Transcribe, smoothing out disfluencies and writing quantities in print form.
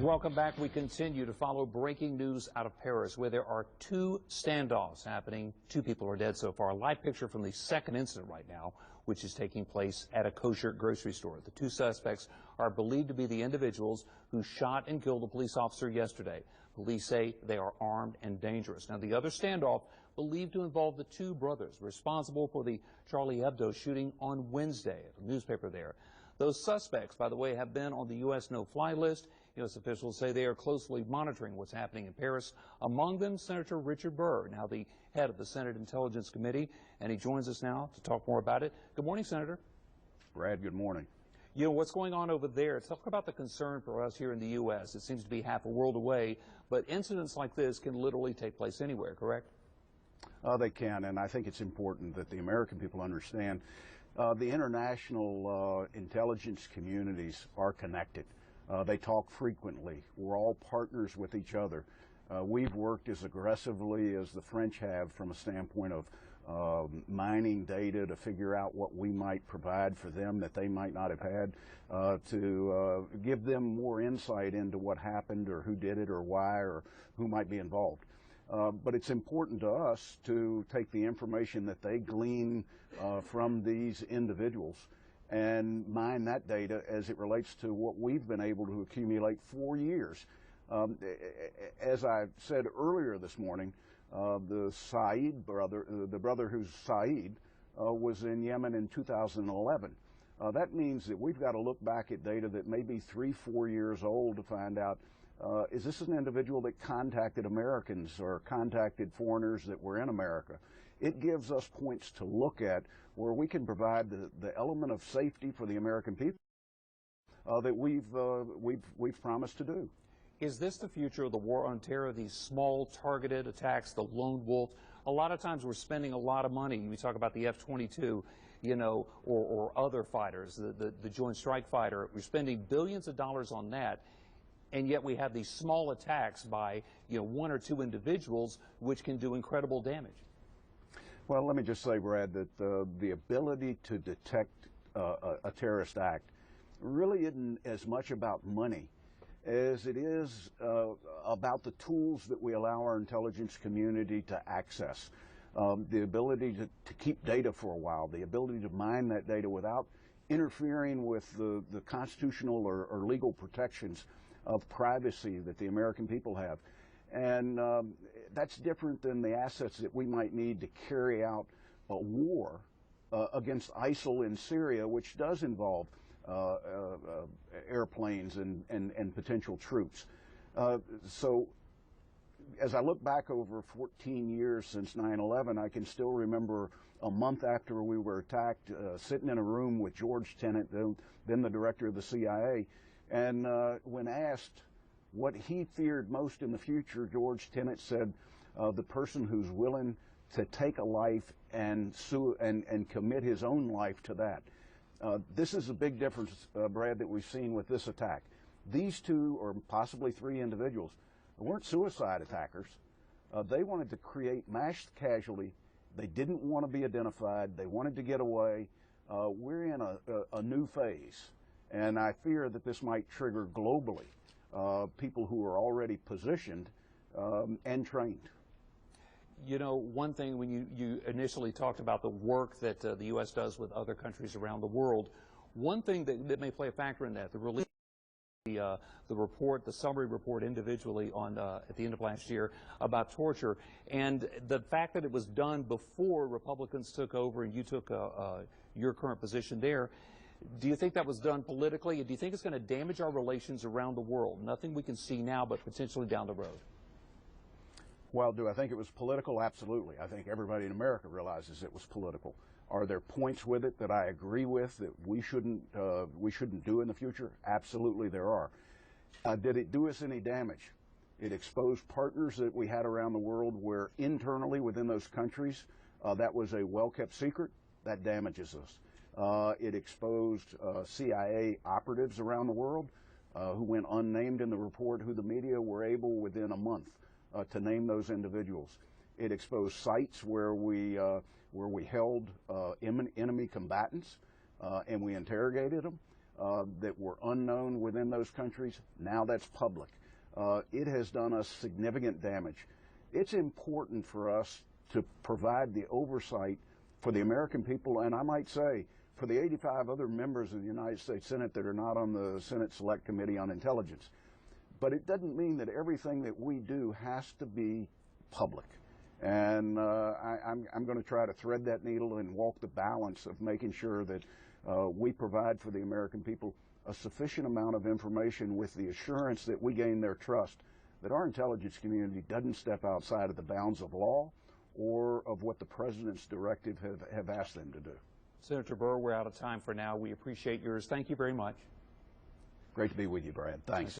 Welcome back. We continue to follow breaking news out of Paris, where there are two standoffs happening. 2 people are dead so far. A live picture from the second incident right now, which is taking place at a kosher grocery store. The 2 suspects are believed to be the individuals who shot and killed a police officer yesterday. Police say they are armed and dangerous. Now, the other standoff believed to involve the 2 brothers responsible for the Charlie Hebdo shooting on Wednesday at a newspaper there. Those suspects, by the way, have been on the U.S. no-fly list. U.S. officials say they are closely monitoring what's happening in Paris. Among them, Senator Richard Burr, now the head of the Senate Intelligence Committee, and he joins us now to talk more about it. Good morning, Senator. Brad, good morning. You know, what's going on over there? Talk about the concern for us here in the U.S. It seems to be half a world away, but incidents like this can literally take place anywhere, correct? They can, and I think it's important that the American people understand the international intelligence communities are connected. They talk frequently. We're all partners with each other. We've worked as aggressively as the French have from a standpoint of mining data to figure out what we might provide for them that they might not have had, to give them more insight into what happened or who did it or why or who might be involved. But it's important to us to take the information that they glean from these individuals and mine that data as it relates to what we've been able to accumulate for years. As I said earlier this morning, the Saeed brother, the brother who's Saeed, was in Yemen in 2011. That means that we've got to look back at data that may be 3-4 years old to find out, is this an individual that contacted Americans or contacted foreigners that were in America? It gives us points to look at where we can provide the element of safety for the American people that we've promised to do. Is this the future of the war on terror, these small targeted attacks, the lone wolf? A lot of times we're spending a lot of money. We talk about the F-22, you know, or other fighters, the Joint Strike Fighter. We're spending billions of dollars on that, and yet we have these small attacks by, you know, 1 or 2 individuals, which can do incredible damage. Well, let me just say, Brad, that the ability to detect a terrorist act really isn't as much about money as it is about the tools that we allow our intelligence community to access. The ability to keep data for a while, the ability to mine that data without interfering with the constitutional or legal protections of privacy that the American people have. And that's different than the assets that we might need to carry out a war against ISIL in Syria, which does involve airplanes and potential troops. So as I look back over 14 years since 9/11, I can still remember a month after we were attacked, sitting in a room with George Tenet, then the director of the CIA, and when asked what he feared most in the future, George Tenet said, the person who's willing to take a life and commit his own life to that. This is a big difference, Brad, that we've seen with this attack. These 2 or possibly 3 individuals weren't suicide attackers. They wanted to create mass casualty. They didn't want to be identified. They wanted to get away. We're in a new phase, and I fear that this might trigger globally people who are already positioned and trained. You know, one thing, when you initially talked about the work that the U.S. does with other countries around the world, one thing that may play a factor in that, the release of the report, the summary report individually on at the end of last year about torture, and the fact that it was done before Republicans took over and you took your current position there. Do you think that was done politically? Do you think it's going to damage our relations around the world? Nothing we can see now, but potentially down the road. Well, do I think it was political? Absolutely. I think everybody in America realizes it was political. Are there points with it that I agree with that we shouldn't do in the future? Absolutely there are. Did it do us any damage? It exposed partners that we had around the world where internally within those countries that was a well-kept secret. That damages us. It exposed CIA operatives around the world who went unnamed in the report, who the media were able within a month to name those individuals. It exposed sites where we held enemy combatants and we interrogated them. that were unknown within those countries. Now that's public. It has done us significant damage. It's important for us to provide the oversight for the American people, and I might say for the 85 other members of the United States Senate that are not on the Senate Select Committee on Intelligence. But it doesn't mean that everything that we do has to be public. And I'm going to try to thread that needle and walk the balance of making sure that we provide for the American people a sufficient amount of information with the assurance that we gain their trust, that our intelligence community doesn't step outside of the bounds of law or of what the President's directive have asked them to do. Senator Burr, we're out of time for now. We appreciate yours. Thank you very much. Great to be with you, Brad. Thanks.